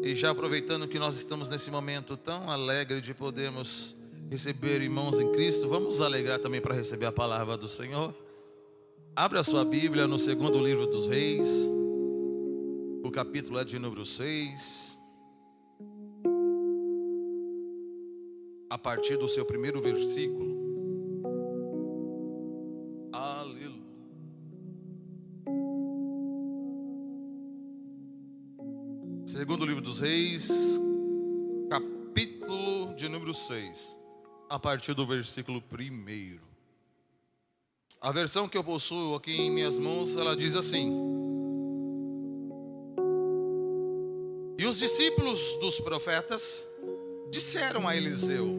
E já aproveitando que nós estamos nesse momento tão alegre de podermos receber irmãos em Cristo, vamos nos alegrar também para receber a palavra do Senhor. Abra a sua Bíblia no segundo livro dos Reis, o capítulo é de número 6, a partir do seu primeiro versículo. Aleluia. Segundo livro dos Reis, capítulo de número 6, a partir do versículo 1. A versão que eu possuo aqui em minhas mãos, ela diz assim: E os discípulos dos profetas disseram a Eliseu: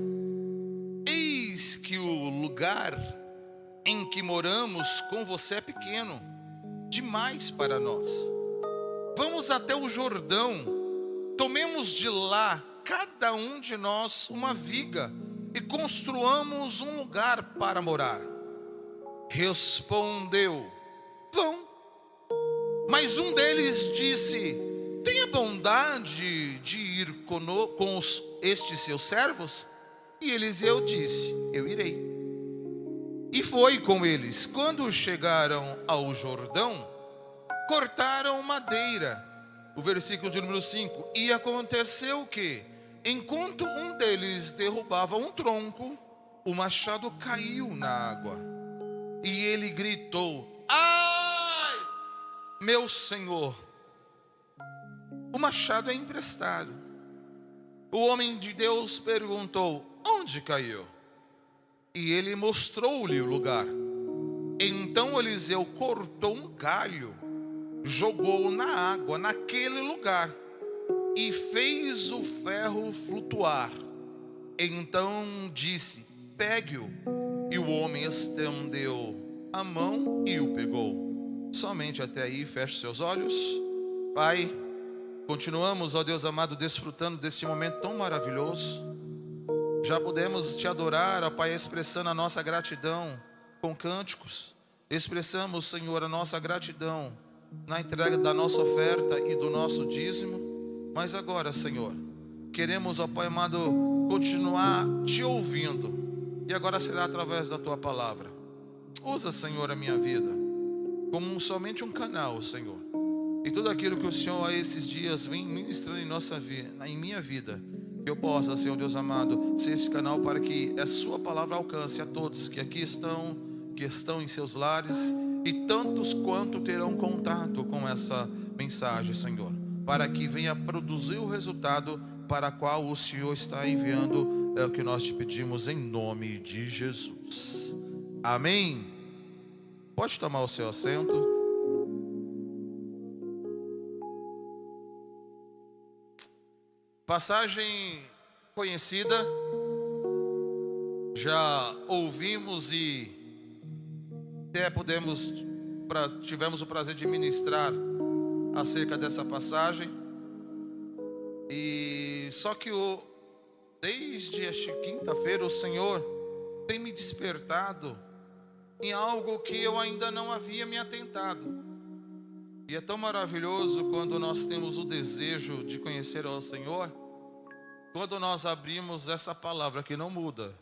Eis que o lugar em que moramos com você é pequeno demais para nós. Vamos até o Jordão, tomemos de lá cada um de nós uma viga e construamos um lugar para morar. Respondeu: Vão. Mas um deles disse: Tenha bondade de ir com estes seus servos? E Eliseu disse: Eu irei. E foi com eles. Quando chegaram ao Jordão, cortaram madeira. O versículo de número 5. E aconteceu que, enquanto um deles derrubava um tronco, o machado caiu na água. E ele gritou: Ai, meu senhor, o machado é emprestado. O homem de Deus perguntou: Onde caiu? E ele mostrou-lhe o lugar. Então Eliseu cortou um galho, jogou na água naquele lugar e fez o ferro flutuar. Então disse: Pegue-o. E o homem estendeu a mão e o pegou. Somente até aí, feche seus olhos. Pai, continuamos, ó Deus amado, desfrutando desse momento tão maravilhoso. Já podemos te adorar, ó Pai, expressando a nossa gratidão com cânticos. Expressamos, Senhor, a nossa gratidão na entrega da nossa oferta e do nosso dízimo. Mas agora, Senhor, queremos, ó Pai amado, continuar te ouvindo. E agora será através da Tua palavra. Usa, Senhor, a minha vida como somente um canal, Senhor. E tudo aquilo que o Senhor a esses dias vem ministrando em minha vida, que eu possa, Senhor Deus amado, ser esse canal para que a Sua palavra alcance a todos que aqui estão, que estão em seus lares, e tantos quanto terão contato com essa mensagem, Senhor, para que venha produzir o resultado para o qual o Senhor está enviando. É o que nós te pedimos em nome de Jesus. Amém. Pode tomar o seu assento. Passagem conhecida, já ouvimos e até tivemos o prazer de ministrar acerca dessa passagem. E só que desde esta quinta-feira o Senhor tem me despertado em algo que eu ainda não havia me atentado. E é tão maravilhoso quando nós temos o desejo de conhecer ao Senhor, quando nós abrimos essa palavra que não muda,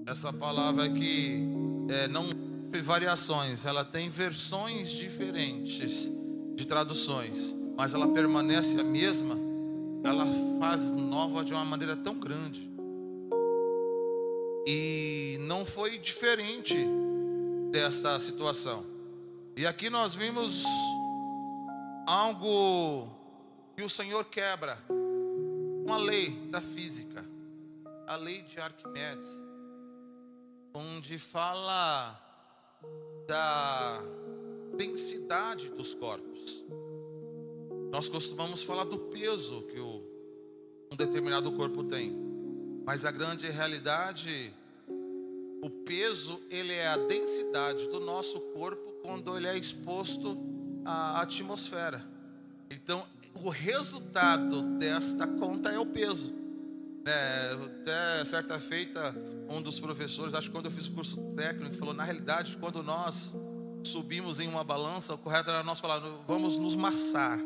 essa palavra que não tem variações, ela tem versões diferentes de traduções, mas ela permanece a mesma. Ela faz nova de uma maneira tão grande. E não foi diferente dessa situação. E aqui nós vimos algo que o Senhor quebra, uma lei da física, a lei de Arquimedes, onde fala da densidade dos corpos. Nós costumamos falar do peso que um determinado corpo tem, mas a grande realidade, o peso, ele é a densidade do nosso corpo quando ele é exposto à atmosfera. Então, o resultado desta conta é o peso. Até certa feita, um dos professores, acho que quando eu fiz o curso técnico, falou: na realidade, quando nós subimos em uma balança, o correto era nós falar: vamos nos massar.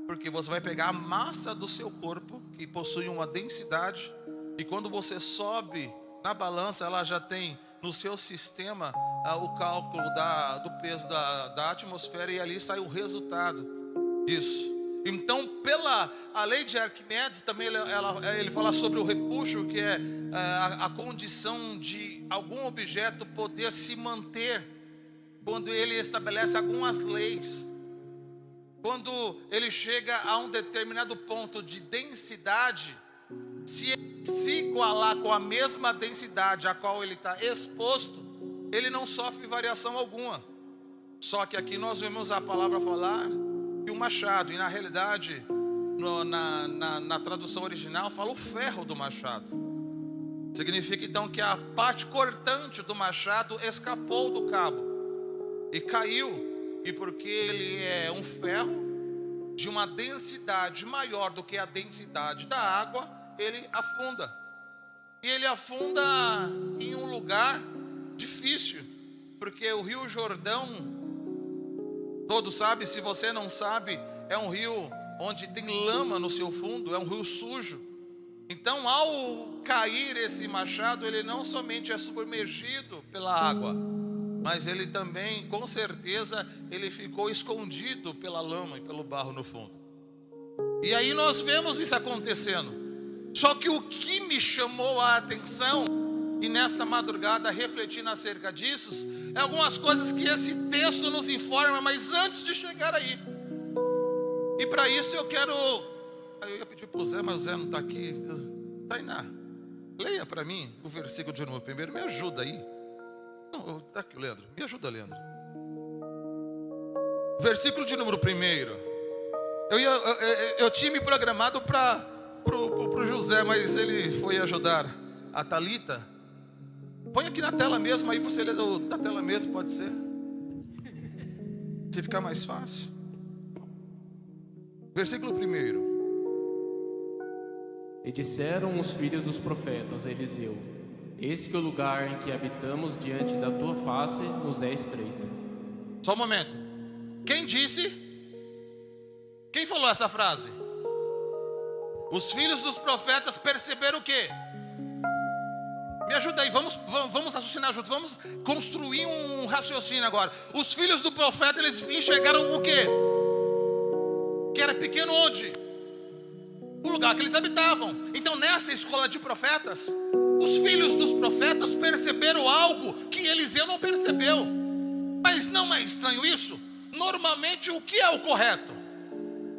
porque você vai pegar a massa do seu corpo, que possui uma densidade, e quando você sobe na balança, ela já tem no seu sistema o cálculo do peso da atmosfera, e ali sai o resultado disso. Então, pela a lei de Arquimedes, também ele fala sobre o repuxo, que é a condição de algum objeto poder se manter quando ele estabelece algumas leis. Quando ele chega a um determinado ponto de densidade, se ele se igualar com a mesma densidade a qual ele está exposto, ele não sofre variação alguma. Só que aqui nós vemos a palavra falar que o machado, e na realidade, na tradução original, fala o ferro do machado. Significa então que a parte cortante do machado escapou do cabo e caiu, e porque ele é um ferro de uma densidade maior do que a densidade da água, ele afunda. E ele afunda em um lugar difícil, porque o Rio Jordão, todos sabem, se você não sabe, é um rio onde tem lama no seu fundo, é um rio sujo. Então, ao cair esse machado, ele não somente é submergido pela água, mas ele também, com certeza, ele ficou escondido pela lama e pelo barro no fundo. E aí nós vemos isso acontecendo. Só que o que me chamou a atenção, e nesta madrugada refletindo acerca disso, é algumas coisas que esse texto nos informa, mas antes de chegar aí. E para isso eu ia pedir para o Zé, mas o Zé não está aqui. Tainá, leia para mim o versículo de número 1, me ajuda aí. Não, está aqui o Leandro, me ajuda, Leandro. Versículo de número 1. Eu tinha me programado para o José, mas ele foi ajudar a Thalita. Põe aqui na tela mesmo, aí você lê da tela mesmo, pode ser? Se ficar mais fácil. Versículo 1. E disseram os filhos dos profetas a Eliseu: eis que o lugar em que habitamos diante da tua face nos é estreito. Só um momento. Quem disse? Quem falou essa frase? Os filhos dos profetas perceberam o quê? Me ajuda aí, vamos raciocinar juntos, vamos construir um raciocínio agora. Os filhos do profeta, eles enxergaram o quê? Que era pequeno onde? O lugar que eles habitavam. Então nessa escola de profetas, os filhos dos profetas perceberam algo que Eliseu não percebeu. Mas não é estranho isso? Normalmente o que é o correto?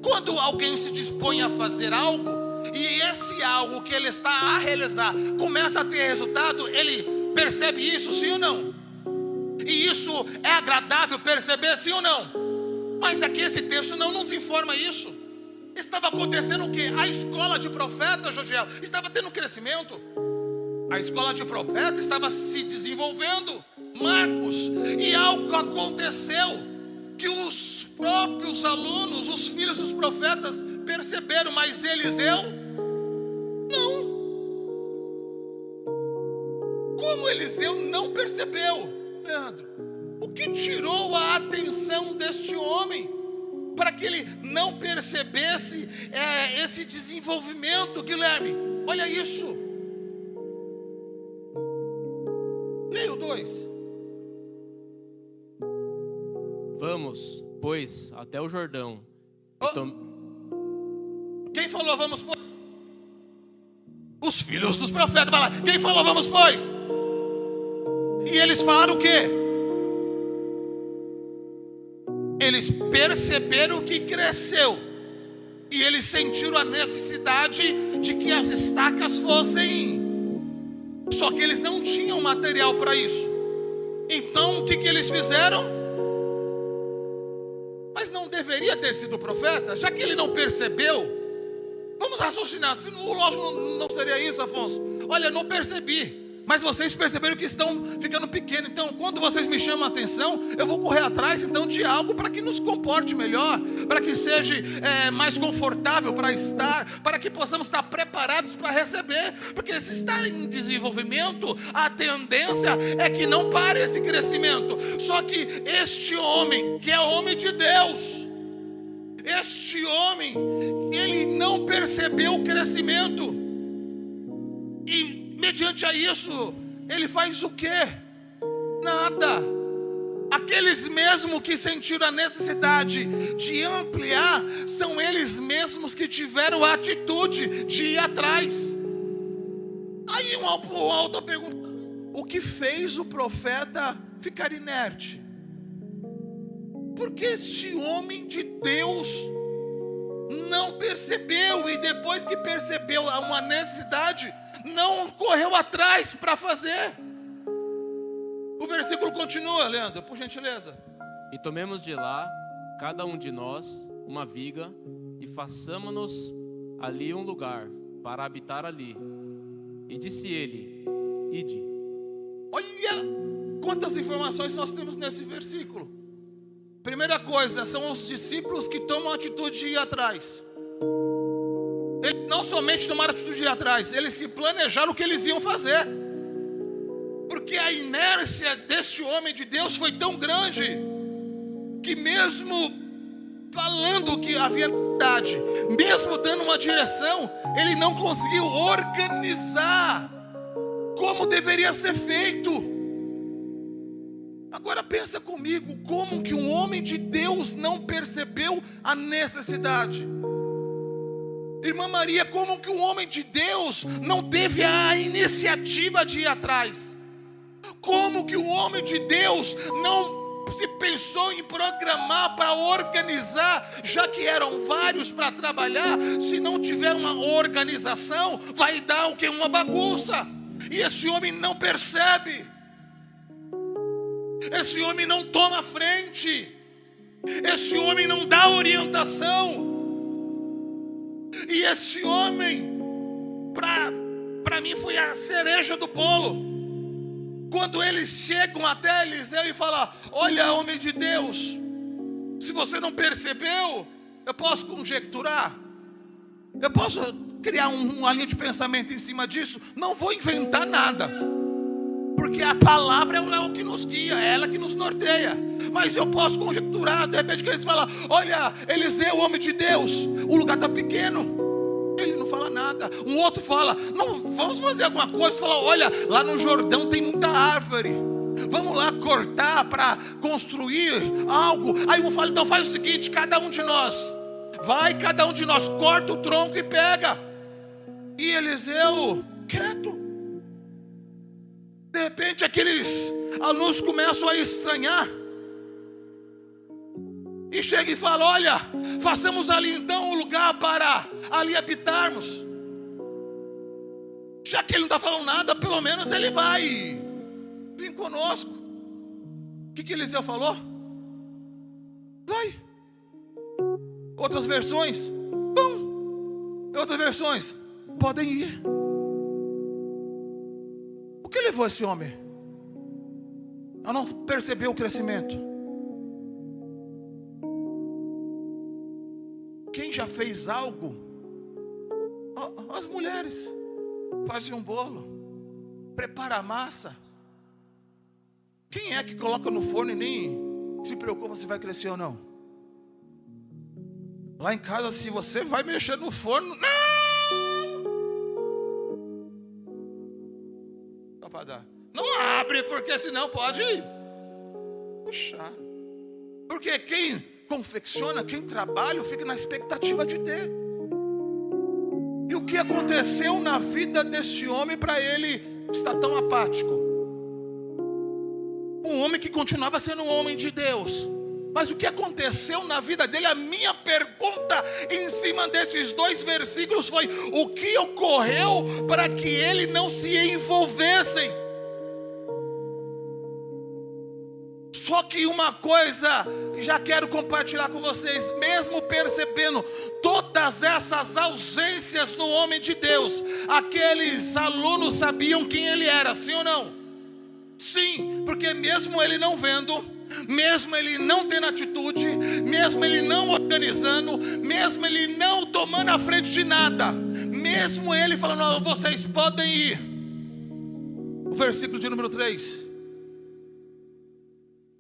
Quando alguém se dispõe a fazer algo, e esse algo que ele está a realizar começa a ter resultado, ele percebe isso, sim ou não? E isso é agradável perceber, sim ou não? Mas aqui esse texto não nos informa isso. Estava acontecendo o quê? A escola de profeta, Jodiel, estava tendo crescimento. A escola de profeta estava se desenvolvendo, Marcos, e algo aconteceu que os próprios alunos, os filhos dos profetas, perceberam, mas Eliseu não. Como Eliseu não percebeu, Leandro? O que tirou a atenção deste homem para que ele não percebesse esse desenvolvimento, Guilherme? Olha isso. Leia o 2. Vamos, pois, até o Jordão. Quem falou vamos, pois? Os filhos dos profetas. Vai lá. Quem falou vamos, pois? E eles falaram o quê? Eles perceberam que cresceu, e eles sentiram a necessidade de que as estacas fossem. Só que eles não tinham material para isso. Então o que eles fizeram? Mas não deveria ter sido o profeta, já que ele não percebeu. Vamos raciocinar, se lógico não seria isso, Afonso. Olha, não percebi, mas vocês perceberam que estão ficando pequenos. Então, quando vocês me chamam a atenção, eu vou correr atrás então de algo para que nos comporte melhor, para que seja mais confortável para estar, para que possamos estar preparados para receber. Porque se está em desenvolvimento, a tendência é que não pare esse crescimento. Só que este homem, que é homem de Deus, Este homem, ele não percebeu o crescimento. E mediante a isso, ele faz o quê? Nada. Aqueles mesmos que sentiram a necessidade de ampliar, são eles mesmos que tiveram a atitude de ir atrás. Aí o autor pergunta: o que fez o profeta ficar inerte? Porque esse homem de Deus não percebeu, e depois que percebeu uma necessidade, não correu atrás para fazer. O versículo continua, Leandro, por gentileza. E tomemos de lá, cada um de nós, uma viga, e façamo-nos ali um lugar, para habitar ali. E disse ele: ide. Olha quantas informações nós temos nesse versículo. Primeira coisa, são os discípulos que tomam a atitude de ir atrás. Eles não somente tomaram a atitude de ir atrás, eles se planejaram o que eles iam fazer. Porque a inércia desse homem de Deus foi tão grande, que mesmo falando que havia necessidade, mesmo dando uma direção, ele não conseguiu organizar como deveria ser feito. Agora pensa comigo, como que um homem de Deus não percebeu a necessidade? Irmã Maria, como que um homem de Deus não teve a iniciativa de ir atrás? Como que um homem de Deus não se pensou em programar para organizar, já que eram vários para trabalhar? Se não tiver uma organização, vai dar o que? Uma bagunça. E esse homem não percebe. Esse homem não toma frente. Esse homem não dá orientação. E esse homem, para mim, foi a cereja do bolo. Quando eles chegam até Eliseu e falam: olha, homem de Deus, se você não percebeu, eu posso conjecturar, eu posso criar uma linha de pensamento em cima disso. Não vou inventar nada, porque a palavra é o que nos guia, é ela que nos norteia. Mas eu posso conjecturar, de repente que eles falam: olha, Eliseu, homem de Deus, o lugar está pequeno. Ele não fala nada. Um outro fala: não, vamos fazer alguma coisa. Fala: olha, lá no Jordão tem muita árvore, vamos lá cortar para construir algo. Aí um fala: então faz o seguinte, cada um de nós corta o tronco e pega. E Eliseu quieto. De repente aqueles alunos começam a estranhar e chega e fala: olha, façamos ali então um lugar para ali habitarmos. Já que ele não está falando nada, pelo menos ele vai vir conosco. O que Eliseu falou? Vai. Outras versões: vão. Outras versões: podem ir. O que levou esse homem a não perceber o crescimento? Quem já fez algo? As mulheres fazem um bolo, prepara a massa. Quem é que coloca no forno e nem se preocupa se vai crescer ou não? Lá em casa, se você vai mexer no forno, não abre, porque senão pode puxar. Porque quem confecciona, quem trabalha, fica na expectativa de ter. E o que aconteceu na vida desse homem para ele estar tão apático? Um homem que continuava sendo um homem de Deus, mas o que aconteceu na vida dele? A minha pergunta em cima desses dois versículos foi: o que ocorreu para que ele não se envolvesse? Só que uma coisa já quero compartilhar com vocês, mesmo percebendo todas essas ausências no homem de Deus, aqueles alunos sabiam quem ele era, sim ou não? Sim, porque mesmo ele não vendo, mesmo ele não tendo atitude, mesmo ele não organizando, mesmo ele não tomando a frente de nada, mesmo ele falando: oh, vocês podem ir. O versículo de número 3.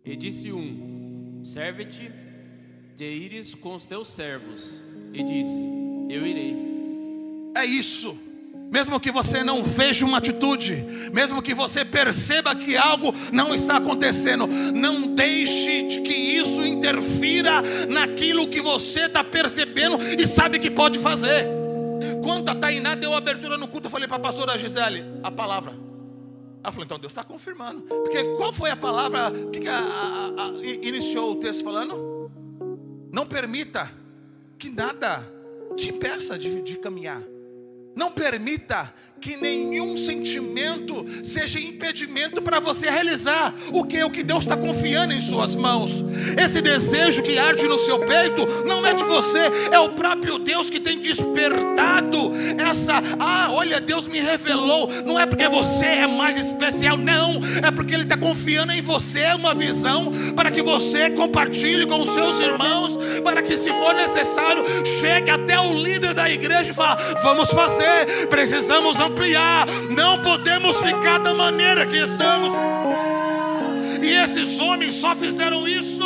E disse um: serve-te de ires com os teus servos. E disse: eu irei. É isso. Mesmo que você não veja uma atitude, mesmo que você perceba que algo não está acontecendo, não deixe que isso interfira naquilo que você está percebendo e sabe que pode fazer. Quando a Tainá deu abertura no culto, eu falei para a pastora Gisele, a palavra. Ela falou: então Deus está confirmando. Porque qual foi a palavra que iniciou o texto falando? Não permita que nada te impeça de caminhar. Não permita que nenhum sentimento seja impedimento para você realizar o que Deus está confiando em suas mãos. Esse desejo que arde no seu peito não é de você, é o próprio Deus que tem despertado essa. Olha, Deus me revelou. Não é porque você é mais especial, não. É porque Ele está confiando em você uma visão para que você compartilhe com os seus irmãos, para que, se for necessário, chegue até o líder da igreja e fale: vamos fazer. Precisamos ampliar, não podemos ficar da maneira que estamos. E esses homens só fizeram isso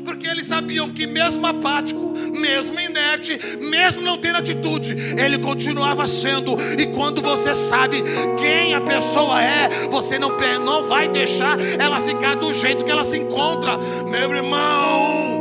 porque eles sabiam que mesmo apático, mesmo inerte, mesmo não tendo atitude, ele continuava sendo. E quando você sabe quem a pessoa é, você não vai deixar ela ficar do jeito que ela se encontra. Meu irmão,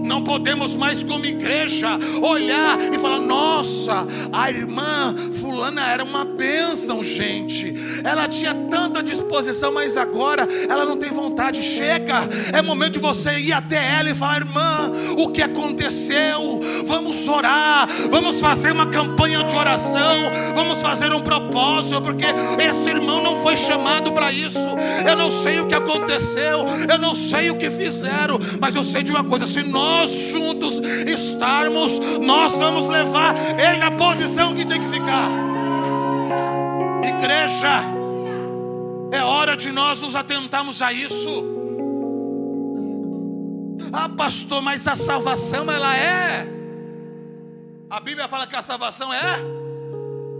não podemos mais, como igreja, olhar e falar: nossa, a irmã fulana era uma bênção, gente. Ela tinha tanta disposição, mas agora ela não tem vontade. Chega, é momento de você ir até ela e falar: irmã, o que aconteceu? Vamos orar, vamos fazer uma campanha de oração, vamos fazer um propósito, porque esse irmão não foi chamado para isso. Eu não sei o que aconteceu, eu não sei o que fizeram, mas eu sei de uma coisa: se nós juntos estarmos, nós vamos levar ele na posição que tem que ficar. Igreja, é hora de nós nos atentarmos a isso. Pastor, mas a salvação, ela é, a Bíblia fala que a salvação é,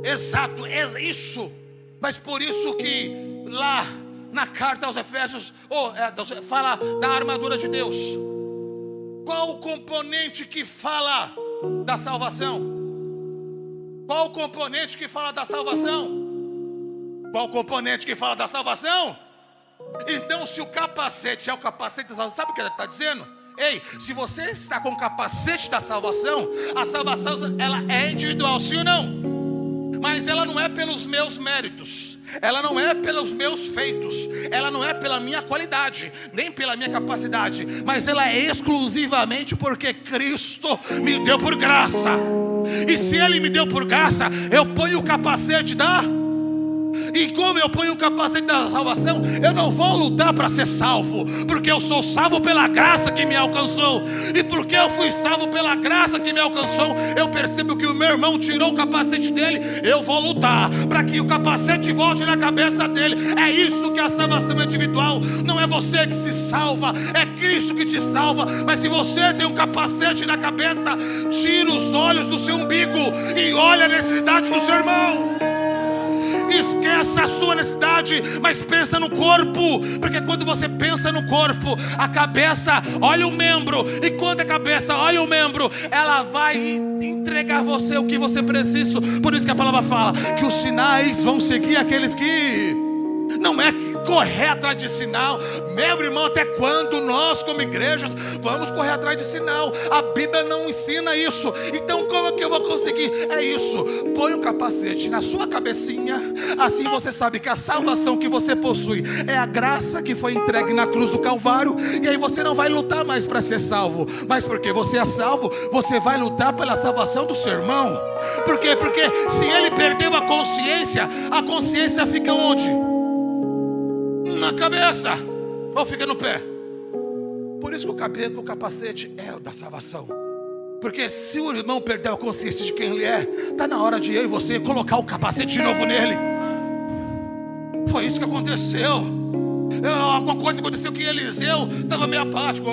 exato, é isso. Mas por isso que lá na carta aos Efésios fala da armadura de Deus. Qual o componente que fala da salvação? Qual o componente que fala da salvação? Qual o componente que fala da salvação? Então, se o capacete é o capacete da salvação, sabe o que ele está dizendo? Ei, se você está com o capacete da salvação, a salvação, ela é individual, sim ou não? Mas ela não é pelos meus méritos, ela não é pelos meus feitos, ela não é pela minha qualidade, nem pela minha capacidade, mas ela é exclusivamente porque Cristo me deu por graça. E se Ele me deu por graça, eu ponho o capacete E como eu ponho o capacete da salvação, eu não vou lutar para ser salvo, porque eu sou salvo pela graça que me alcançou. E porque eu fui salvo pela graça que me alcançou, eu percebo que o meu irmão tirou o capacete dele. Eu vou lutar para que o capacete volte na cabeça dele. É isso que a salvação é individual. Não é você que se salva, é Cristo que te salva. Mas se você tem um capacete na cabeça, tira os olhos do seu umbigo e olha a necessidade do seu irmão. Esqueça a sua necessidade, mas pensa no corpo. Porque quando você pensa no corpo, a cabeça olha o membro, e quando a cabeça olha o membro, ela vai entregar você o que você precisa. Por isso que a palavra fala que os sinais vão seguir aqueles que... Não é correr atrás de sinal. Meu irmão, até quando nós como igrejas vamos correr atrás de sinal? A Bíblia não ensina isso. Então como é que eu vou conseguir? É isso, põe o capacete na sua cabecinha. Assim você sabe que a salvação que você possui é a graça que foi entregue na cruz do Calvário. E aí você não vai lutar mais para ser salvo, mas porque você é salvo, você vai lutar pela salvação do seu irmão. Por quê? Porque se ele perdeu a consciência fica onde? Na cabeça, ou fica no pé. Por isso que o capacete é o da salvação. Porque se o irmão perder a consciência de quem ele é, está na hora de eu e você colocar o capacete de novo nele. Foi isso que aconteceu. Alguma coisa aconteceu que Eliseu estava meio apático,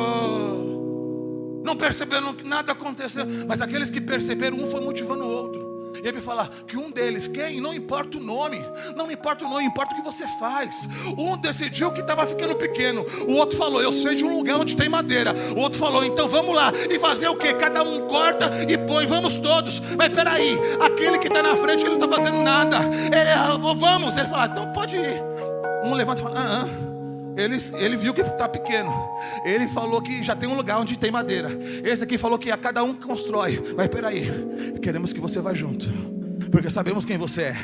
não perceberam que nada aconteceu. Mas aqueles que perceberam, um foi motivando o outro. E ele fala que um deles, quem? Não importa o nome, não importa o nome, importa o que você faz. Um decidiu que estava ficando pequeno, o outro falou, eu sei de um lugar onde tem madeira. O outro falou, então vamos lá, e fazer o quê? Cada um corta e põe, vamos todos. Mas peraí, aquele que está na frente, ele não está fazendo nada. Vamos, ele fala, então pode ir. Um levanta e fala, Ele viu que está pequeno. Ele falou que já tem um lugar onde tem madeira. Esse aqui falou que a cada um constrói. Mas peraí, queremos que você vá junto, porque sabemos quem você é.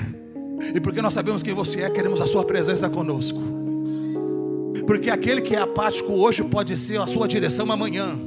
E porque nós sabemos quem você é, queremos a sua presença conosco. Porque aquele que é apático hoje pode ser a sua direção amanhã.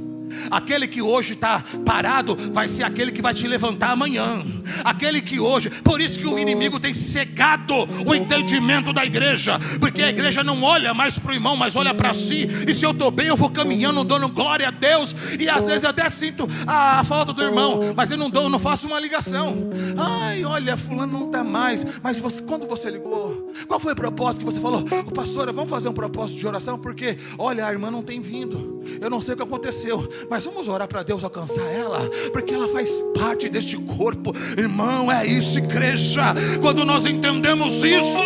Aquele que hoje está parado vai ser aquele que vai te levantar amanhã. Aquele que hoje, por isso que o inimigo tem cegado o entendimento da igreja, porque a igreja não olha mais para o irmão, mas olha para si. E se eu estou bem, eu vou caminhando, dando glória a Deus. E às vezes eu até sinto a falta do irmão, mas eu não faço uma ligação. Ai, olha, fulano não está mais. Mas quando você ligou, qual foi o propósito que você falou? Pastora, vamos fazer um propósito de oração, porque olha, a irmã não tem vindo. Eu não sei o que aconteceu, mas vamos orar para Deus alcançar ela, porque ela faz parte deste corpo. Irmão, é isso, igreja. Quando nós entendemos isso,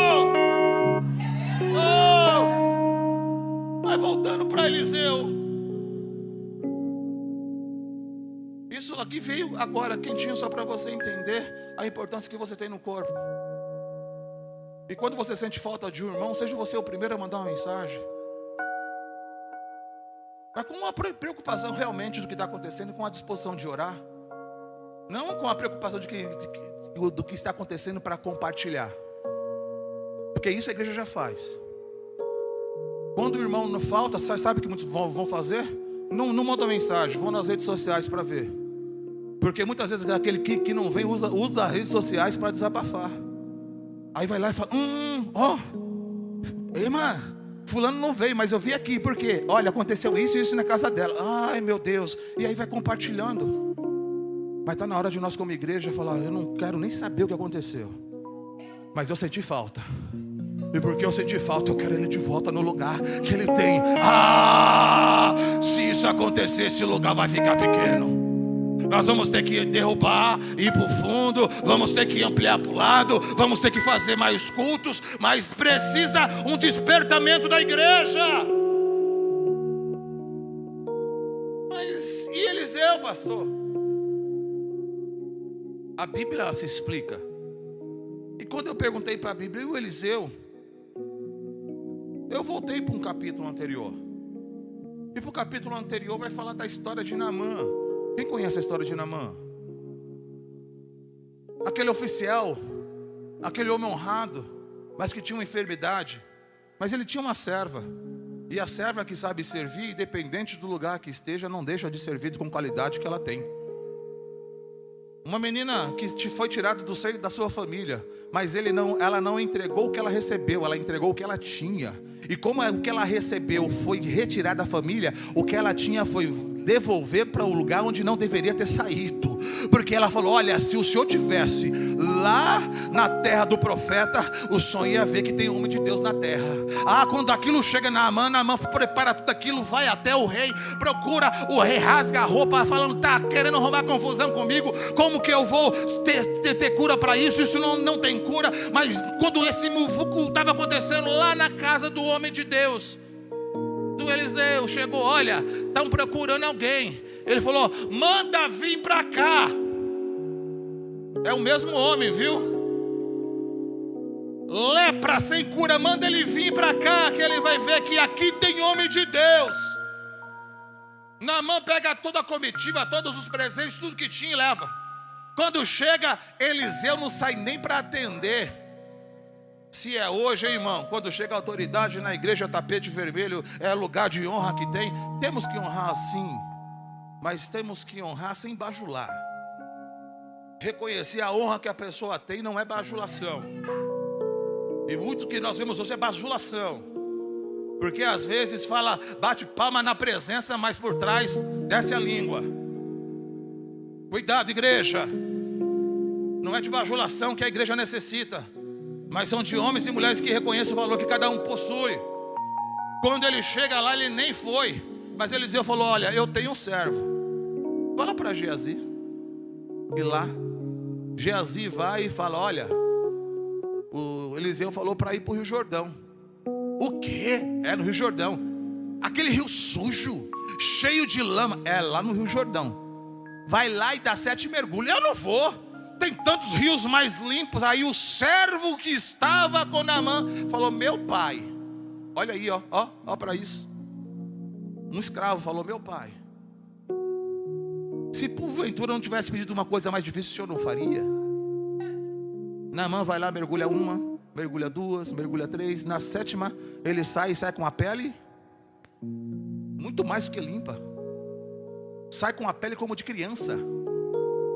mas voltando para Eliseu, isso aqui veio agora quentinho, só para você entender a importância que você tem no corpo. E quando você sente falta de um irmão, seja você o primeiro a mandar uma mensagem, mas com uma preocupação realmente do que está acontecendo, com a disposição de orar. Não com a preocupação do que está acontecendo para compartilhar. Porque isso a igreja já faz. Quando o irmão não falta, sabe o que muitos vão fazer? Não manda mensagem, vão nas redes sociais para ver. Porque muitas vezes aquele que não vem usa as redes sociais para desabafar. Aí vai lá e fala, irmã, fulano não veio, mas eu vi aqui, porque olha, aconteceu isso e isso na casa dela. Ai meu Deus. E aí vai compartilhando. Mas está na hora de nós como igreja falar, eu não quero nem saber o que aconteceu, mas eu senti falta. E porque eu senti falta, eu quero ele de volta no lugar que ele tem. Se isso acontecer, esse lugar vai ficar pequeno. Nós vamos ter que derrubar, ir para o fundo, vamos ter que ampliar para o lado, vamos ter que fazer mais cultos, mas precisa um despertamento da igreja. Mas e Eliseu, pastor? A Bíblia se explica. E quando eu perguntei para a Bíblia, e o Eliseu? Eu voltei para um capítulo anterior. E para o capítulo anterior vai falar da história de Naamã. Quem conhece a história de Naamã? Aquele oficial, aquele homem honrado, mas que tinha uma enfermidade. Mas ele tinha uma serva. E a serva que sabe servir, independente do lugar que esteja, não deixa de servir com qualidade que ela tem. Uma menina que foi tirada do seio da sua família, mas ela não entregou o que ela recebeu, ela entregou o que ela tinha. E como o que ela recebeu foi retirado da família, o que ela tinha foi devolver para o lugar onde não deveria ter saído. Porque ela falou, olha, se o Senhor tivesse lá na terra do profeta, o Senhor ia ver que tem homem de Deus na terra. Quando aquilo chega na Naamã prepara tudo aquilo, vai até o rei, procura o rei, rasga a roupa, falando, tá querendo arrumar confusão comigo, como que eu vou ter cura para isso? Isso não tem cura. Mas quando esse muvuco estava acontecendo lá na casa do homem de Deus, do Eliseu, chegou, olha, estão procurando alguém. Ele falou, manda vir para cá. É o mesmo homem, viu? Lepra sem cura, manda ele vir para cá, que ele vai ver que aqui tem homem de Deus. Naamã pega toda a comitiva, todos os presentes, tudo que tinha e leva. Quando chega, Eliseu não sai nem para atender. Se é hoje, hein, irmão, quando chega a autoridade na igreja, tapete vermelho é lugar de honra que tem. Temos que honrar assim, mas temos que honrar sem bajular. Reconhecer a honra que a pessoa tem não é bajulação. E muito que nós vemos hoje é bajulação. Porque às vezes fala, bate palma na presença, mas por trás desce a língua. Cuidado, igreja. Não é de bajulação que a igreja necessita, mas são de homens e mulheres que reconhecem o valor que cada um possui. Quando ele chega lá, ele nem foi, mas Eliseu falou, olha, eu tenho um servo. Fala para Geazi ir lá Geazi vai e fala: olha, o Eliseu falou para ir para o Rio Jordão. O quê? É no Rio Jordão. Aquele rio sujo, cheio de lama. É lá no Rio Jordão. Vai lá e dá 7 mergulhos. Eu não vou, tem tantos rios mais limpos. Aí o servo que estava com Naamã falou: meu pai, olha aí, ó para isso. Um escravo falou: meu pai, se porventura não tivesse pedido uma coisa mais difícil, o senhor não faria? Naamã vai lá, mergulha 1, mergulha 2, mergulha 3. Na 7ª ele sai com a pele muito mais do que limpa. Sai com a pele como de criança.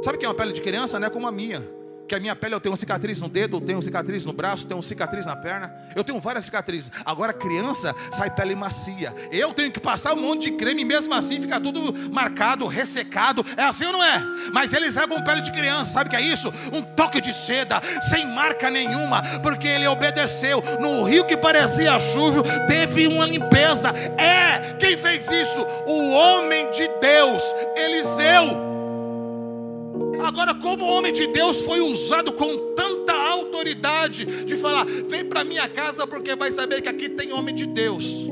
Sabe o que é uma pele de criança? Não é como a minha. Que a minha pele, eu tenho uma cicatriz no dedo, eu tenho uma cicatriz no braço, eu tenho uma cicatriz na perna, eu tenho várias cicatrizes. Agora criança sai pele macia. Eu tenho que passar um monte de creme, mesmo assim fica tudo marcado, ressecado. É assim ou não é? Mas eles com pele de criança. Sabe o que é isso? Um toque de seda, sem marca nenhuma, porque ele obedeceu. No rio que parecia sujo, teve uma limpeza. Quem fez isso? O homem de Deus, Eliseu. Agora, como o homem de Deus foi usado com tanta autoridade de falar: vem para minha casa porque vai saber que aqui tem homem de Deus.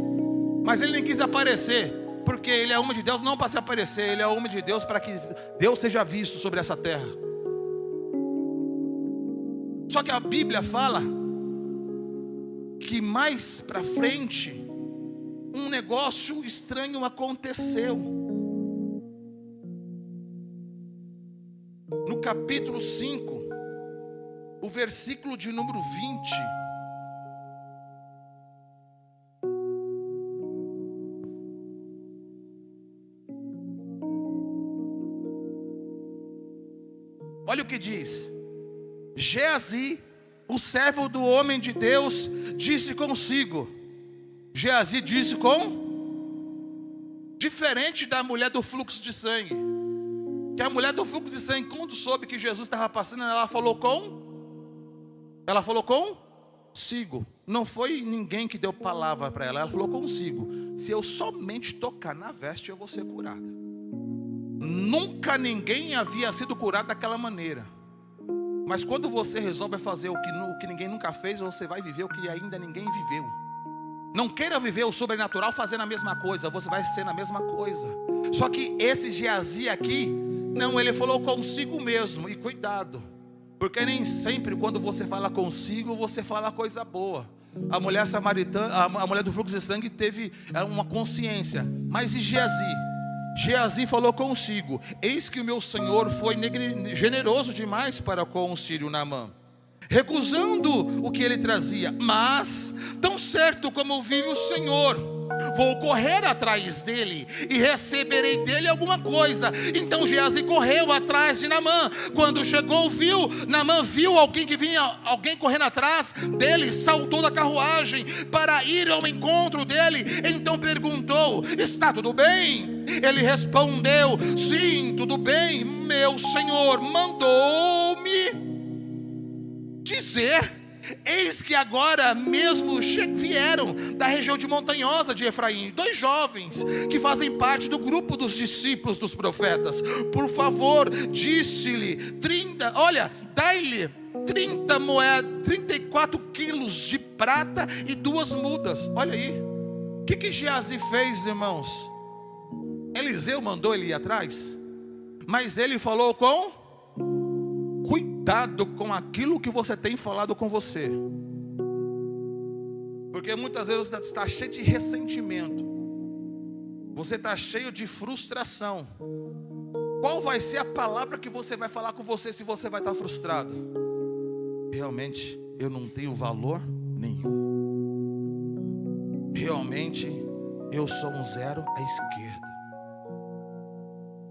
Mas ele nem quis aparecer, porque ele é homem de Deus não para se aparecer, ele é homem de Deus para que Deus seja visto sobre essa terra. Só que a Bíblia fala que mais para frente um negócio estranho aconteceu. No capítulo 5, o versículo de número 20. Olha o que diz: Geazi, o servo do homem de Deus, disse consigo. Geazi disse diferente da mulher do fluxo de sangue. Que a mulher do fluxo de sangue, quando soube que Jesus estava passando, ela falou consigo. Não foi ninguém que deu palavra para ela. Ela falou consigo: se eu somente tocar na veste, eu vou ser curada. Nunca ninguém havia sido curado daquela maneira. Mas quando você resolve fazer o que ninguém nunca fez, você vai viver o que ainda ninguém viveu. Não queira viver o sobrenatural fazendo a mesma coisa, você vai ser na mesma coisa. Só que esse Geazi aqui, não, ele falou consigo mesmo. E cuidado, porque nem sempre quando você fala consigo, você fala coisa boa. A mulher samaritana, a mulher do fluxo de sangue teve uma consciência. Mas e Geazi? Geazi falou consigo: eis que o meu senhor foi generoso demais para com o sírio Naamã, recusando o que ele trazia. Mas, tão certo como vive o Senhor, vou correr atrás dele e receberei dele alguma coisa. Então Geazi correu atrás de Naamã. Quando chegou, Naamã viu alguém correndo atrás dele, saltou da carruagem para ir ao encontro dele. Então perguntou: está tudo bem? Ele respondeu: sim, tudo bem. Meu senhor mandou-me dizer: eis que agora mesmo vieram da região de montanhosa de Efraim 2 jovens que fazem parte do grupo dos discípulos dos profetas. Por favor, disse-lhe, dai-lhe 34 quilos de prata e 2 mudas. Olha aí, o que Geazi fez, irmãos? Eliseu mandou ele ir atrás, mas ele falou cuidado com aquilo que você tem falado com você, porque muitas vezes você está cheio de ressentimento, você está cheio de frustração. Qual vai ser a palavra que você vai falar com você se você vai estar frustrado? Realmente eu não tenho valor nenhum, realmente eu sou um zero à esquerda.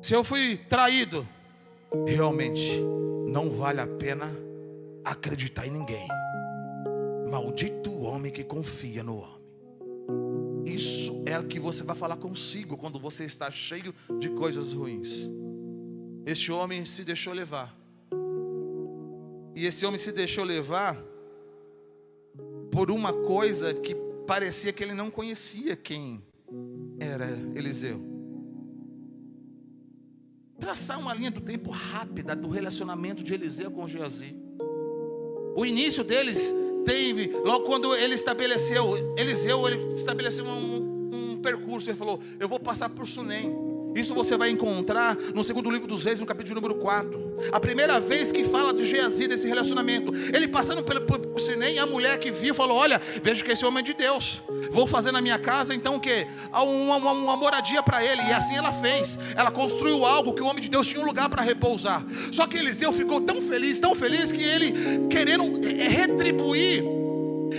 Se eu fui traído, realmente não vale a pena acreditar em ninguém. Maldito o homem que confia no homem. Isso é o que você vai falar consigo quando você está cheio de coisas ruins. Este homem se deixou levar. E esse homem se deixou levar por uma coisa que parecia que ele não conhecia quem era Eliseu. traçar uma linha do tempo rápida do relacionamento de Eliseu com Geazi. O início deles teve, logo quando ele estabeleceu, Eliseu, ele estabeleceu um percurso. Ele falou: eu vou passar por Sunem. Isso você vai encontrar no segundo livro dos Reis, no capítulo número 4. A primeira vez que fala de Geazi, desse relacionamento. Ele passando por Sunem, a mulher que viu falou: olha, vejo que esse homem é de Deus. Vou fazer na minha casa então o quê? Uma moradia para ele. E assim ela fez. Ela construiu algo que o homem de Deus tinha um lugar para repousar. Só que Eliseu ficou tão feliz que ele, querendo retribuir,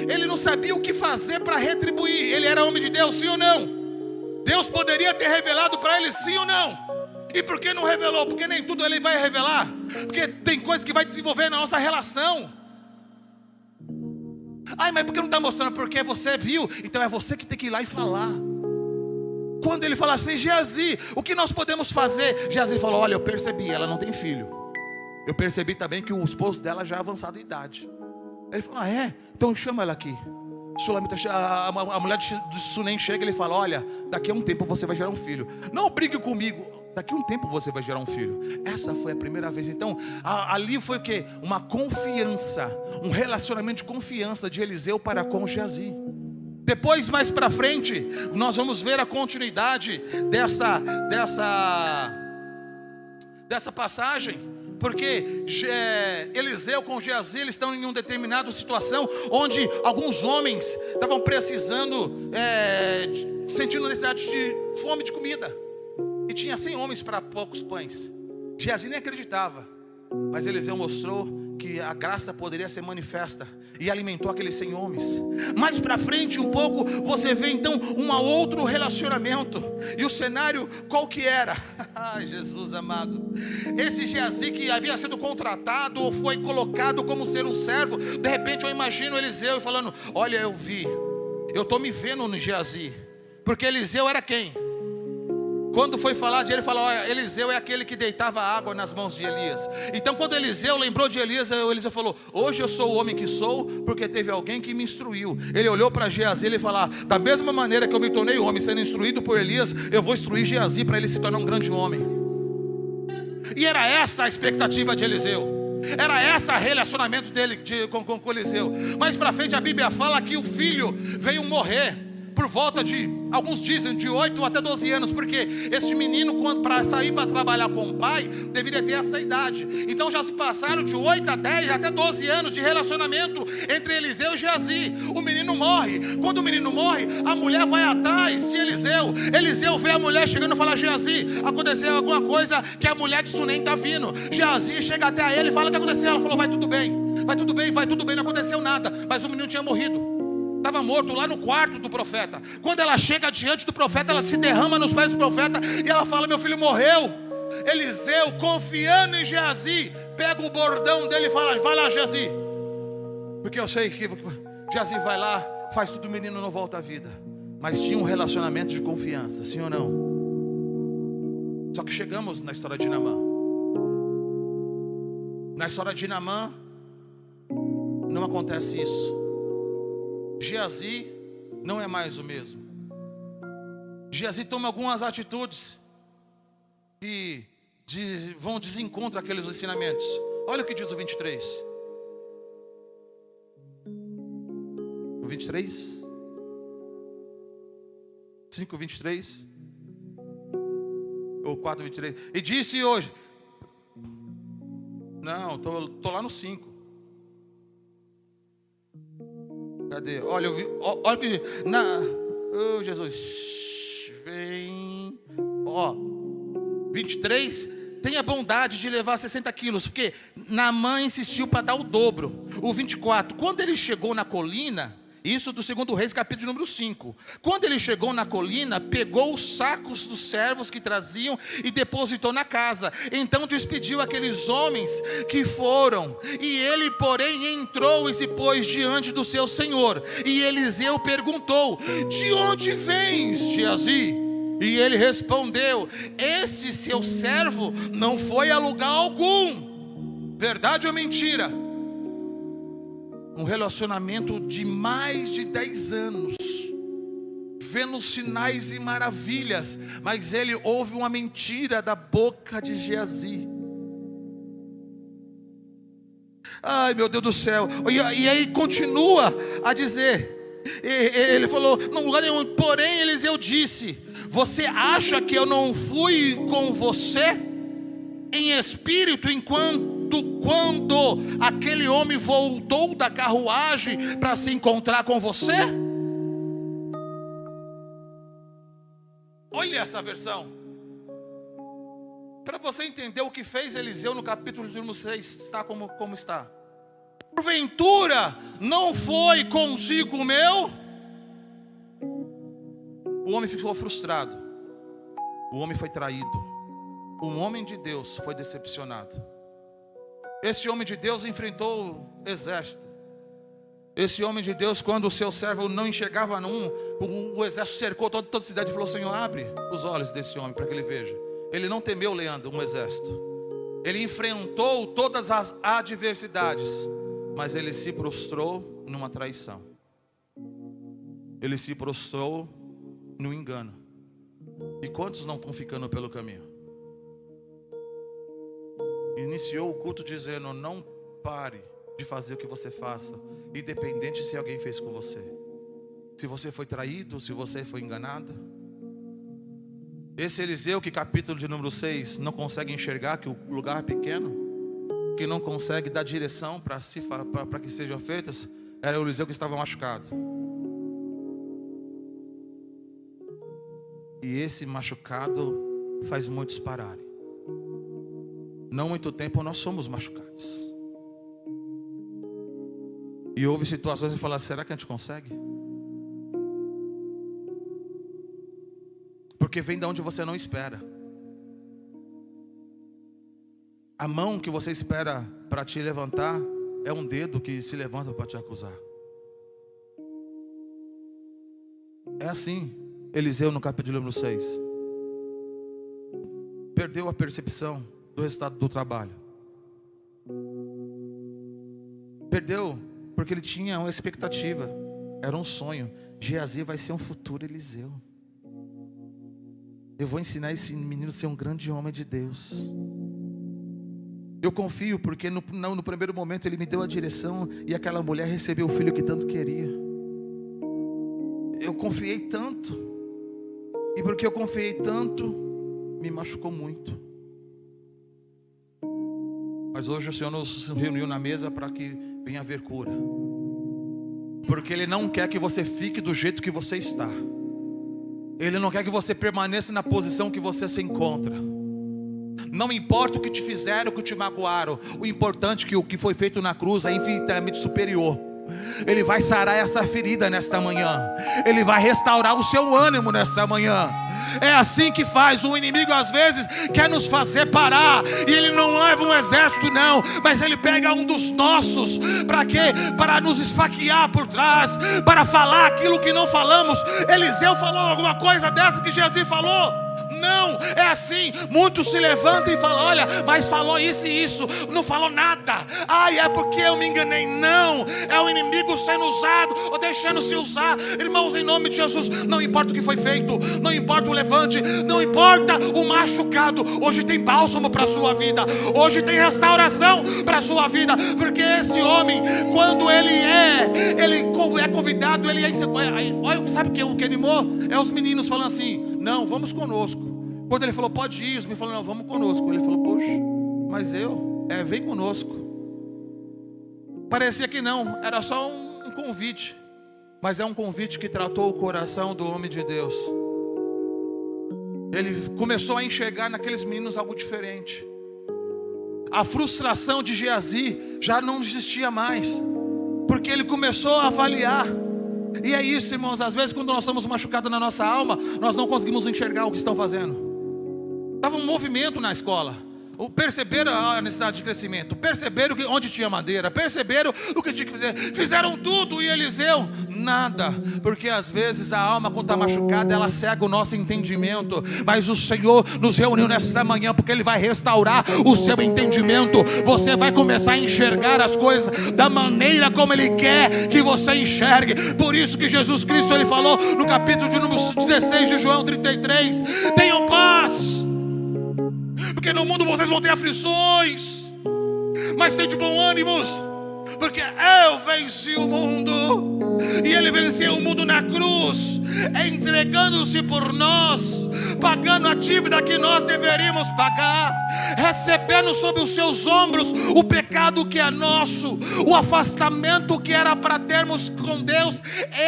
ele não sabia o que fazer para retribuir. Ele era homem de Deus, sim ou não? Deus poderia ter revelado para ele, sim ou não? E por que não revelou? Porque nem tudo ele vai revelar. Porque tem coisas que vai desenvolver na nossa relação. Ai, mas por que não está mostrando? Porque você viu. Então é você que tem que ir lá e falar. Quando ele fala assim: Geazi, o que nós podemos fazer? Geazi falou: olha, eu percebi, ela não tem filho. Eu percebi também que o esposo dela já é avançado em idade. Ele falou: ah, é? Então chama ela aqui. A mulher de Sunem chega e ele fala: olha, daqui a um tempo você vai gerar um filho. Não brigue comigo, daqui a um tempo você vai gerar um filho. Essa foi a primeira vez. Então ali foi o quê? Uma confiança, um relacionamento de confiança de Eliseu para com Geazi. Depois, mais para frente, nós vamos ver a continuidade dessa passagem. Porque Eliseu com Geazi, eles estão em uma determinada situação onde alguns homens estavam precisando, sentindo necessidade de fome de comida. E tinha 100 homens para poucos pães. Geazi nem acreditava, mas Eliseu mostrou que a graça poderia ser manifesta e alimentou aqueles 100 homens. Mais para frente um pouco, você vê então um outro relacionamento. E o cenário qual que era? Ai, Jesus amado. Esse Geazi que havia sido contratado ou foi colocado como ser um servo, de repente eu imagino Eliseu falando: olha, eu estou me vendo no Geazi. Porque Eliseu era quem? Quando foi falar de ele, falou: olha, Eliseu é aquele que deitava água nas mãos de Elias. Então quando Eliseu lembrou de Elias, Eliseu falou: hoje eu sou o homem que sou, porque teve alguém que me instruiu. Ele olhou para Geazi e ele falou: da mesma maneira que eu me tornei homem sendo instruído por Elias, eu vou instruir Geazi para ele se tornar um grande homem. E era essa a expectativa de Eliseu. Era esse relacionamento dele com Eliseu. Mais para frente a Bíblia fala que o filho veio morrer por volta de, alguns dizem, de 8 até 12 anos, porque esse menino, quando para sair para trabalhar com o pai, deveria ter essa idade. Então já se passaram de 8 a 10 até 12 anos de relacionamento entre Eliseu e Geazi. O menino morre. Quando o menino morre, a mulher vai atrás de Eliseu. Eliseu vê a mulher chegando e fala: Geazi, aconteceu alguma coisa, que a mulher de Sunem está vindo. Geazi chega até ele e fala: o que aconteceu? Ela falou: vai tudo bem, vai tudo bem, vai tudo bem, não aconteceu nada. Mas o menino tinha morrido, estava morto lá no quarto do profeta. Quando ela chega diante do profeta, ela se derrama nos pés do profeta e ela fala: meu filho morreu. Eliseu, confiando em Geazi, pega o bordão dele e fala: vai lá, Geazi, porque eu sei que Geazi vai lá, faz tudo, o menino não volta à vida. Mas tinha um relacionamento de confiança, sim ou não? Só que chegamos na história de Naamã. Na história de Naamã não acontece isso. Geazi não é mais o mesmo. Geazi toma algumas atitudes que vão desencontrar aqueles ensinamentos. Olha o que diz o 23. O 23 5:23 ou 4:23. E disse hoje. Não, tô lá no 5. Cadê? Olha, eu vi, olha que oh, Jesus, vem. 23, tenha bondade de levar 60 quilos, porque Naamã insistiu para dar o dobro. O 24, quando ele chegou na colina, isso do 2 Reis, capítulo número 5. Quando ele chegou na colina, pegou os sacos dos servos que traziam e depositou na casa. Então despediu aqueles homens que foram. E ele, porém, entrou e se pôs diante do seu senhor. E Eliseu perguntou: de onde vens, Geazi? E ele respondeu: esse seu servo não foi a lugar algum. Verdade ou mentira? Um relacionamento de mais de 10 anos, vendo sinais e maravilhas, mas ele ouve uma mentira da boca de Geazi. Ai, meu Deus do céu. E aí continua a dizer, ele falou, não lugar nenhum, porém Eliseu disse: você acha que eu não fui com você em espírito quando aquele homem voltou da carruagem para se encontrar com você? Olha essa versão, para você entender o que fez Eliseu no capítulo de número 6, está como está. Porventura não foi consigo meu? O homem ficou frustrado, o homem foi traído, o homem de Deus foi decepcionado. Esse homem de Deus enfrentou o exército. Esse homem de Deus, quando o seu servo não enxergava o exército cercou toda a cidade e falou: Senhor, abre os olhos desse homem para que ele veja. Ele não temeu, Leandro, um exército. Ele enfrentou todas as adversidades, mas ele se prostrou numa traição. Ele se prostrou no engano. E quantos não estão ficando pelo caminho? Iniciou o culto dizendo: não pare de fazer o que você faça, independente se alguém fez com você. Se você foi traído, se você foi enganado. Esse Eliseu, que capítulo de número 6 não consegue enxergar que o lugar é pequeno, que não consegue dar direção para que sejam feitas, era o Eliseu que estava machucado. E esse machucado faz muitos pararem. Não muito tempo nós somos machucados. E houve situações de falar: será que a gente consegue? Porque vem de onde você não espera. A mão que você espera para te levantar é um dedo que se levanta para te acusar. É assim, Eliseu no capítulo número 6. Perdeu a percepção do resultado do trabalho. Perdeu porque ele tinha uma expectativa, era um sonho. Geazi vai ser um futuro Eliseu. Eu vou ensinar esse menino a ser um grande homem de Deus. Eu confio porque no primeiro momento ele me deu a direção e aquela mulher recebeu o filho que tanto queria. Eu confiei tanto, e porque eu confiei tanto, me machucou muito. Mas hoje o Senhor nos reuniu na mesa para que venha haver cura. Porque Ele não quer que você fique do jeito que você está. Ele não quer que você permaneça na posição que você se encontra. Não importa o que te fizeram, o que te magoaram. O importante é que o que foi feito na cruz é infinitamente superior. Ele vai sarar essa ferida nesta manhã. Ele vai restaurar o seu ânimo nesta manhã. É assim que faz. O inimigo às vezes quer nos fazer parar, e ele não leva um exército não, mas ele pega um dos nossos. Para quê? Para nos esfaquear por trás, para falar aquilo que não falamos. Eliseu falou alguma coisa dessa que Geazi falou? Não, é assim. Muitos se levantam e falam: olha, mas falou isso e isso, não falou nada. Ai, é porque eu me enganei. Não, é o inimigo sendo usado ou deixando-se usar. Irmãos, em nome de Jesus, não importa o que foi feito, não importa o levante, não importa o machucado. Hoje tem bálsamo para a sua vida, hoje tem restauração para a sua vida. Porque esse homem, quando ele é convidado, ele é. Olha, sabe o que animou? É os meninos falando assim: não, vamos conosco. Quando ele falou: pode ir, os meninos falaram: não, vamos conosco. Ele falou: poxa, mas vem conosco. Parecia que não, era só um convite. Mas é um convite que tratou o coração do homem de Deus. Ele começou a enxergar naqueles meninos algo diferente. A frustração de Geazi já não existia mais, porque ele começou a avaliar. E é isso, irmãos, às vezes quando nós estamos machucados na nossa alma, nós não conseguimos enxergar o que estão fazendo. Estava um movimento na escola, perceberam a necessidade de crescimento, perceberam onde tinha madeira, perceberam o que tinha que fazer, fizeram tudo. E Eliseu, nada. Porque às vezes a alma, quando está machucada, ela cega o nosso entendimento. Mas o Senhor nos reuniu nessa manhã porque Ele vai restaurar o seu entendimento. Você vai começar a enxergar as coisas da maneira como Ele quer que você enxergue. Por isso que Jesus Cristo, Ele falou no capítulo de número 16 de João 33: tenham paz, porque no mundo vocês vão ter aflições, mas tem de bom ânimo, porque eu venci o mundo. E Ele venceu o mundo na cruz, entregando-se por nós, pagando a dívida que nós deveríamos pagar, recebendo sobre os seus ombros o pecado que é nosso, o afastamento que era para termos com Deus,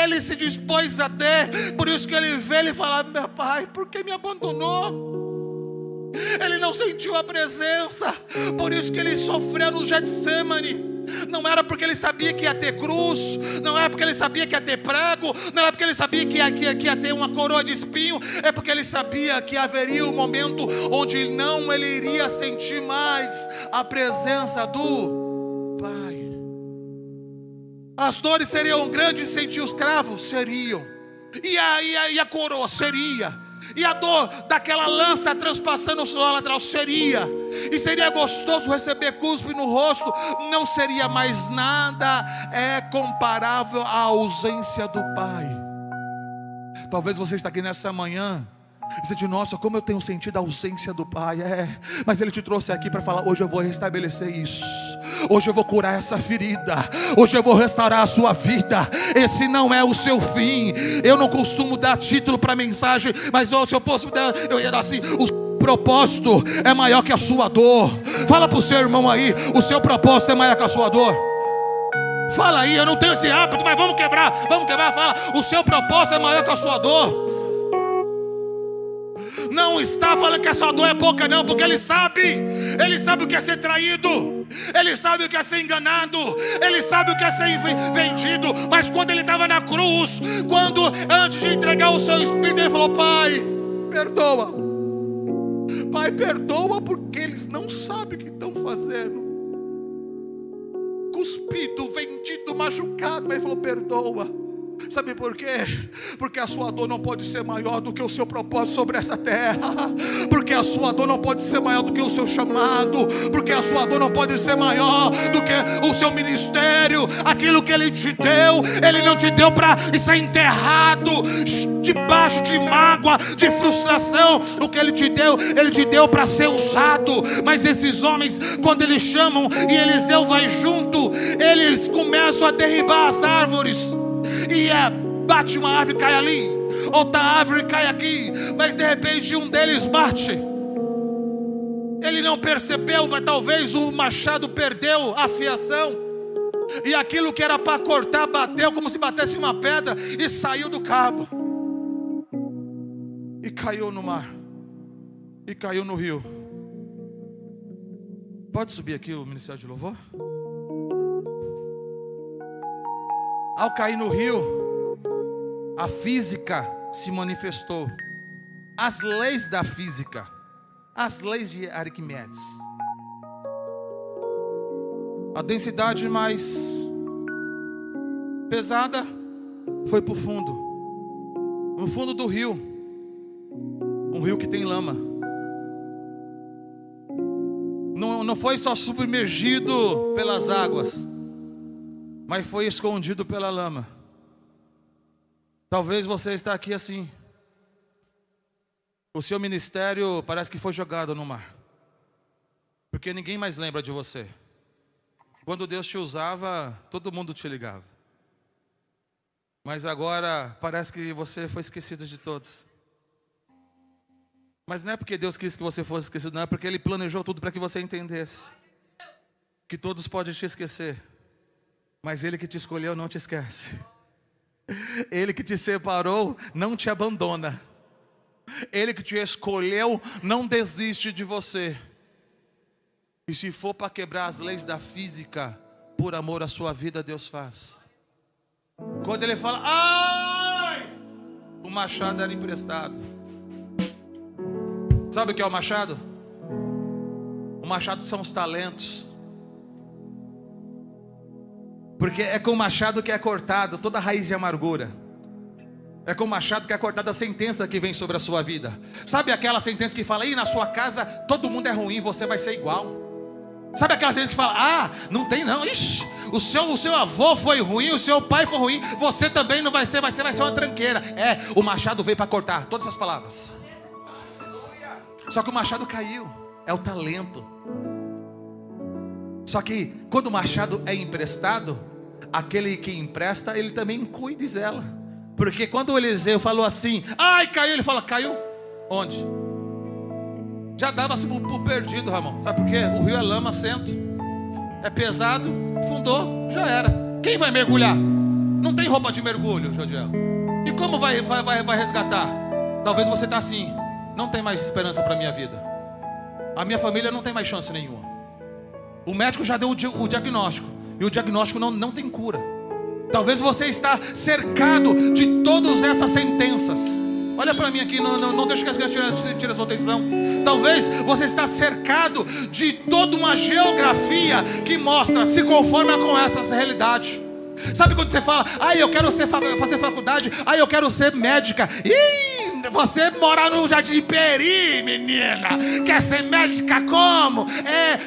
Ele se dispôs a ter. Por isso que Ele veio e fala: meu Pai, por que me abandonou? Ele não sentiu a presença. Por isso que Ele sofreu no Getsemane. Não era porque Ele sabia que ia ter cruz, não era porque Ele sabia que ia ter prego, não era porque Ele sabia que ia ter uma coroa de espinho. É porque Ele sabia que haveria um momento onde Ele iria sentir mais a presença do Pai. As dores seriam grandes, sentir os cravos? Seriam. E a coroa? Seria. E a dor daquela lança transpassando o solo lateral? Seria. E seria gostoso receber cuspe no rosto? Não seria. Mais nada é comparável à ausência do Pai. Talvez você está aqui nessa manhã e você diz: nossa, como eu tenho sentido a ausência do Pai. Mas Ele te trouxe aqui para falar: hoje eu vou restabelecer isso, hoje eu vou curar essa ferida, hoje eu vou restaurar a sua vida. Esse não é o seu fim. Eu não costumo dar título para mensagem, mas se eu posso dar, eu ia dar assim: o propósito é maior que a sua dor. Fala para o seu irmão aí: o seu propósito é maior que a sua dor. Fala aí, eu não tenho esse hábito, mas vamos quebrar. Fala: o seu propósito é maior que a sua dor. Não está falando que a sua dor é pouca, não, porque Ele sabe o que é ser traído, Ele sabe o que é ser enganado, Ele sabe o que é ser vendido. Mas quando Ele estava na cruz, antes de entregar o seu espírito, Ele falou: Pai, perdoa. Pai, perdoa, porque eles não sabem o que estão fazendo. Cuspido, vendido, machucado, mas Ele falou: perdoa. Sabe por quê? Porque a sua dor não pode ser maior do que o seu propósito sobre essa terra. Porque a sua dor não pode ser maior do que o seu chamado. Porque a sua dor não pode ser maior do que o seu ministério. Aquilo que Ele te deu, Ele não te deu para estar enterrado debaixo de mágoa, de frustração. O que Ele te deu para ser usado. Mas esses homens, quando eles chamam e Eliseu vai junto, eles começam a derribar as árvores. E bate uma árvore, cai ali, outra árvore cai aqui, mas de repente um deles bate. Ele não percebeu, mas talvez o machado perdeu a fiação, e aquilo que era para cortar bateu como se batesse uma pedra e saiu do cabo e caiu no mar, e caiu no rio. Pode subir aqui o Ministério de Louvor? Ao cair no rio, a física se manifestou. As leis da física, as leis de Arquimedes. A densidade mais pesada foi para o fundo. No fundo do rio, um rio que tem lama. Não foi só submergido pelas águas, mas foi escondido pela lama. Talvez você está aqui assim. O seu ministério parece que foi jogado no mar, porque ninguém mais lembra de você. Quando Deus te usava, todo mundo te ligava. Mas agora parece que você foi esquecido de todos. Mas não é porque Deus quis que você fosse esquecido, não, é porque Ele planejou tudo para que você entendesse que todos podem te esquecer, mas Ele que te escolheu não te esquece. Ele que te separou não te abandona. Ele que te escolheu não desiste de você. E se for para quebrar as leis da física, por amor à sua vida, Deus faz. Quando Ele fala: ai! O machado era emprestado. Sabe o que é o machado? O O machado são os talentos. Porque é com o machado que é cortado toda a raiz de amargura. É com o machado que é cortada a sentença que vem sobre a sua vida. Sabe aquela sentença que fala: na sua casa todo mundo é ruim, você vai ser igual. Sabe aquela sentença que fala: não tem não, ixi, o seu avô foi ruim, o seu pai foi ruim, você também não vai ser, vai ser uma tranqueira. O machado veio para cortar todas essas palavras. Só que o machado caiu, é o talento. Só que quando o machado é emprestado, aquele que empresta, ele também cuida e zela. Porque quando o Eliseu falou assim: caiu, ele fala: caiu? Onde? Já dava-se por perdido, Ramon. Sabe por quê? O rio é lama, assento. É pesado, fundou, já era. Quem vai mergulhar? Não tem roupa de mergulho, Jodiel. E como vai resgatar? Talvez você está assim: não tem mais esperança para a minha vida. A minha família não tem mais chance nenhuma. O médico já deu o diagnóstico. E o diagnóstico não tem cura. Talvez você está cercado de todas essas sentenças. Olha para mim aqui, não deixa que as crianças tirem a sua atenção. Talvez você está cercado de toda uma geografia que mostra, se conforma com essas realidades. Sabe quando você fala: eu quero fazer faculdade, eu quero ser médica. Você mora no Jardim Peri, menina. Quer ser médica como?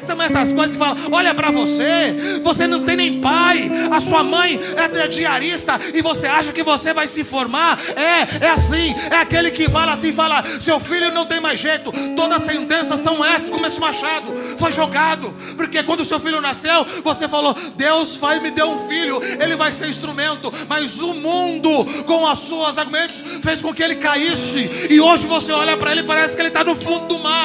São essas coisas que falam: olha pra você não tem nem pai, a sua mãe é diarista e você acha que você vai se formar. É assim, é aquele que fala assim, fala: seu filho não tem mais jeito. Todas as sentenças são essas, como esse machado foi jogado. Porque quando o seu filho nasceu, você falou: Deus me deu um filho, ele vai ser instrumento. Mas o mundo, com as suas argumentos, fez com que ele caísse. E hoje você olha para ele e parece que ele está no fundo do mar.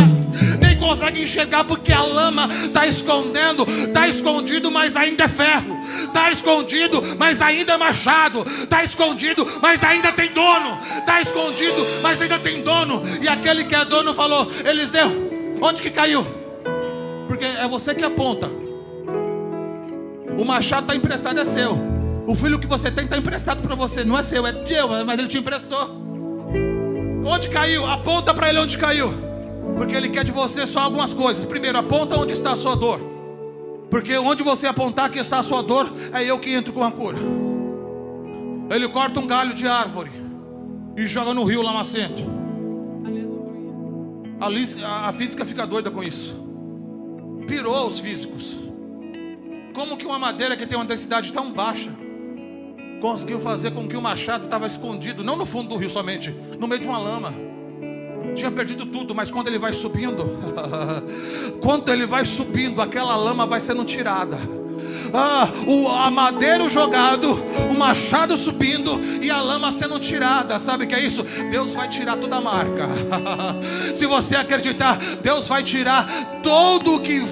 Nem consegue enxergar porque a lama está escondendo. Está escondido, mas ainda é ferro. Está escondido, mas ainda é machado. Está escondido, mas ainda tem dono. Está escondido, mas ainda tem dono. E aquele que é dono falou: Eliseu, onde que caiu? Porque é você que aponta. O machado está emprestado, é seu. O filho que você tem está emprestado para você. Não é seu, é de Deus, mas ele te emprestou. Onde caiu? Aponta para ele onde caiu. Porque ele quer de você só algumas coisas. Primeiro, aponta onde está a sua dor. Porque onde você apontar que está a sua dor, é eu que entro com a cura. Ele corta um galho de árvore e joga no rio lamacento. A física fica doida com isso. Pirou os físicos. Como que uma madeira que tem uma densidade tão baixa conseguiu fazer com que o machado estava escondido, não no fundo do rio somente, no meio de uma lama. Tinha perdido tudo, mas quando ele vai subindo, aquela lama vai sendo tirada. A madeira jogado, o machado subindo e a lama sendo tirada. Sabe o que é isso? Deus vai tirar toda a marca. Se você acreditar, Deus vai tirar todo o que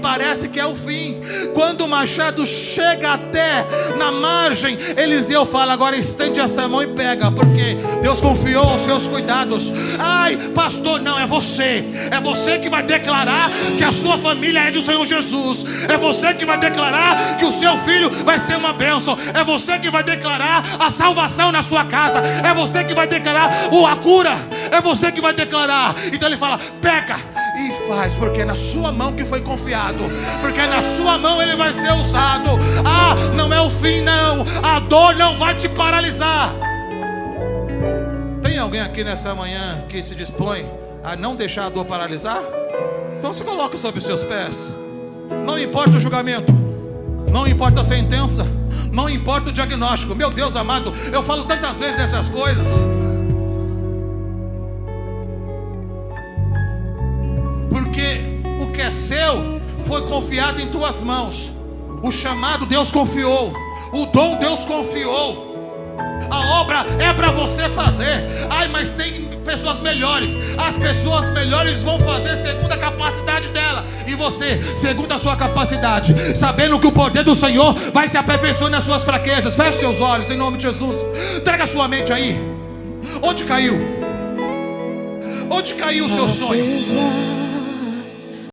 parece que é o fim. Quando o machado chega até na margem, Eliseu fala: agora estende essa mão e pega, porque Deus confiou aos seus cuidados. Pastor, não, é você que vai declarar que a sua família é do Senhor Jesus. É você que vai declarar que o seu filho vai ser uma bênção. É você que vai declarar a salvação na sua casa. É você que vai declarar a cura. É você que vai declarar. Então ele fala: pega e faz, porque é na sua mão que foi confiado. Porque é na sua mão ele vai ser usado. Não é o fim não. A dor não vai te paralisar. Tem alguém aqui nessa manhã que se dispõe a não deixar a dor paralisar? Então se coloque sobre os seus pés. Não importa o julgamento, não importa a sentença, não importa o diagnóstico. Meu Deus amado, eu falo tantas vezes essas coisas. Porque o que é seu foi confiado em tuas mãos. O chamado Deus confiou, o dom Deus confiou. A obra é para você fazer. Mas tem pessoas melhores. As pessoas melhores vão fazer segundo a capacidade dela. E você, segundo a sua capacidade, sabendo que o poder do Senhor vai se aperfeiçoar nas suas fraquezas. Feche seus olhos em nome de Jesus. Traga a sua mente aí. Onde caiu? Onde caiu o seu sonho?